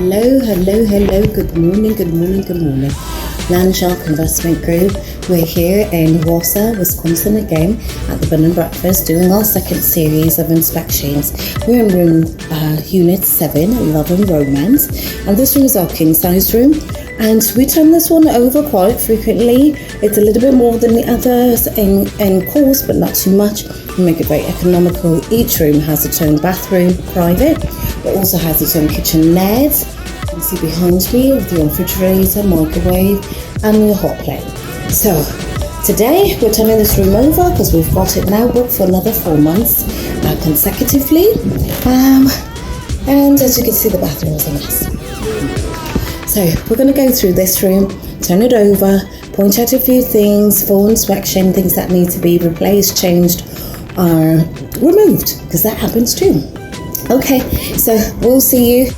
Hello. Good morning. Landshark Investment Group. We're here in Warsaw, Wisconsin again at the Bed and Breakfast doing our second series of inspections. We're in room unit 7, Love and Romance, and this room is our king size room. And we turn this one over quite frequently. It's a little bit more than the others in cost, but not too much. We make it very economical. Each room has its own bathroom, private. It also has its own kitchenette. You can see behind me with the refrigerator, microwave, and the hot plate. So today we're turning this room over because we've got it now booked for another 4 months consecutively. And as you can see, the bathroom is a mess. So we're going to go through this room, turn it over, point out a few things, full inspection, things that need to be replaced, changed, or removed, because that happens too. Okay, so we'll see you.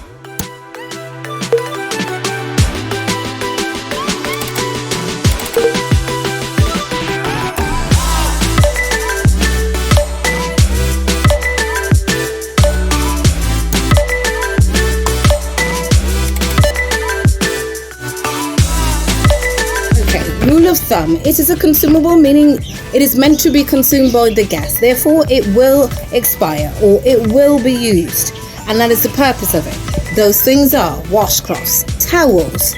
Rule of thumb, it is a consumable, meaning it is meant to be consumed by the guest. Therefore, it will expire or it will be used. And that is the purpose of it. Those things are washcloths, towels,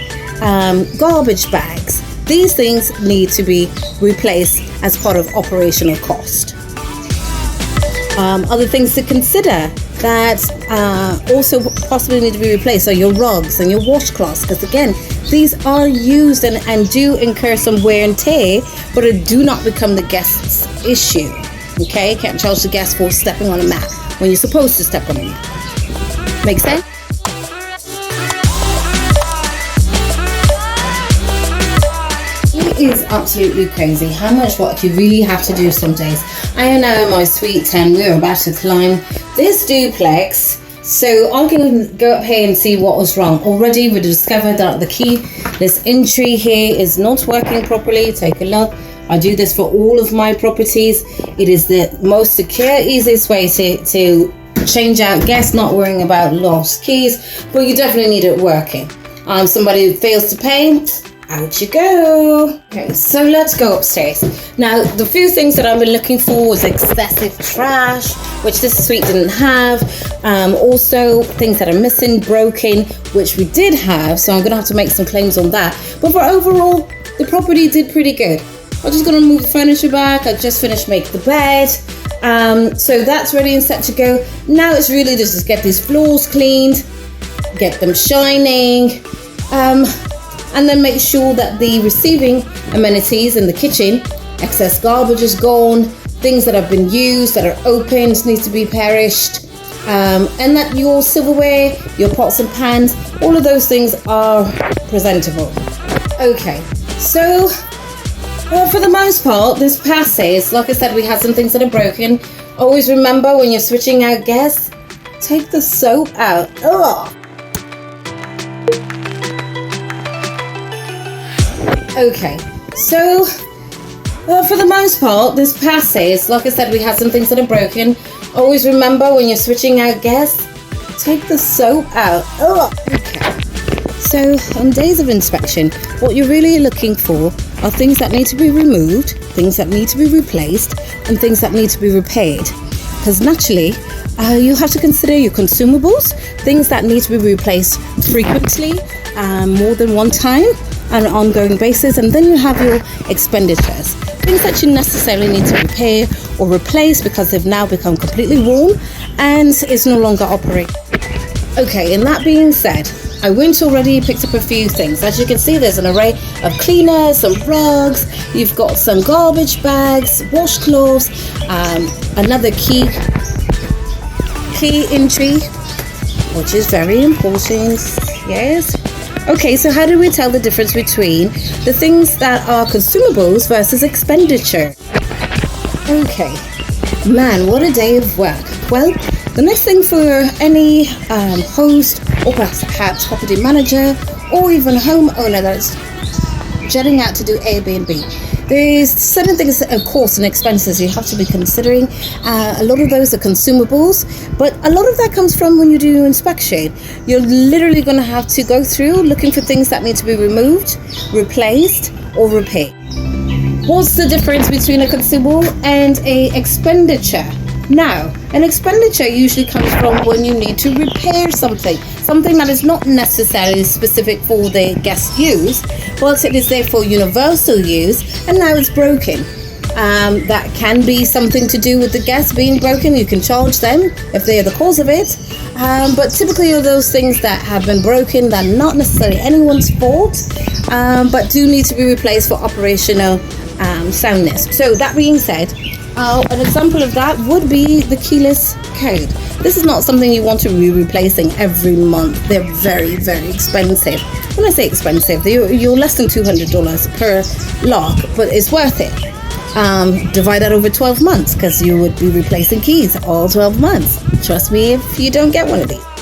garbage bags. These things need to be replaced as part of operational cost. Other things to consider that also possibly need to be replaced are your rugs and your washcloths, because again, these are used and do incur some wear and tear, but it do not become the guest's issue. Okay, can't charge the guest for stepping on a mat when you're supposed to step on a mat. Make sense? It is absolutely crazy how much work you really have to do some days. I am now in my suite 10. We're about to climb this duplex. So I'm going to go up here and see what was wrong. Already we discovered that the key, this entry here is not working properly. Take a look. I do this for all of my properties. It is the most secure, easiest way to change out guests, not worrying about lost keys, but you definitely need it working. Somebody fails to pay, out you go. Okay, so let's go upstairs. Now, the few things that I've been looking for was excessive trash, which this suite didn't have. Also, things that are missing, broken, which we did have. So I'm going to have to make some claims on that. But for overall, the property did pretty good. I'm just going to move the furniture back. I just finished making the bed. So that's ready and set to go. Now it's really just get these floors cleaned, get them shining. And then make sure that the receiving amenities in the kitchen, excess garbage is gone, things that have been used, that are opened, need to be perished, and that your silverware, your pots and pans, all of those things are presentable. Okay, so for the most part, this passes. Like I said, we have some things that are broken. Always remember when you're switching out guests, take the soap out. Ugh. Okay, so for the most part, this passes. Like I said, we have some things that are broken. Always remember when you're switching out guests, take the soap out. Ugh. Okay, so on days of inspection, what you're really looking for are things that need to be removed, things that need to be replaced, and things that need to be repaired. Because naturally, you have to consider your consumables, things that need to be replaced frequently, more than one time, on an ongoing basis, and then you have your expenditures, things that you necessarily need to repair or replace because they've now become completely worn and it's no longer operating. Okay, and that being said, I went already, picked up a few things. As you can see, there's an array of cleaners, some rugs, you've got some garbage bags, washcloths, another key entry, which is very important. Yes. Okay, so how do we tell the difference between the things that are consumables versus expenditure? Okay, man, what a day of work. Well, the next thing for any host or perhaps property manager or even homeowner that's jetting out to do Airbnb There's certain things, of course, and expenses you have to be considering. A lot of those are consumables, but a lot of that comes from when you do your inspection. You're literally going to have to go through looking for things that need to be removed, replaced, or repaired. What's the difference between a consumable and a expenditure? Now, an expenditure usually comes from when you need to repair something that is not necessarily specific for the guest use, but it is there for universal use, and now it's broken. That can be something to do with the guest being broken. You can charge them if they are the cause of it. But typically are those things that have been broken that are not necessarily anyone's fault, but do need to be replaced for operational soundness. So that being said, an example of that would be the keyless code. This is not something you want to be replacing every month. They're very, very expensive. When I say expensive, you're less than $200 per lock, but it's worth it. Divide that over 12 months because you would be replacing keys all 12 months. Trust me if you don't get one of these.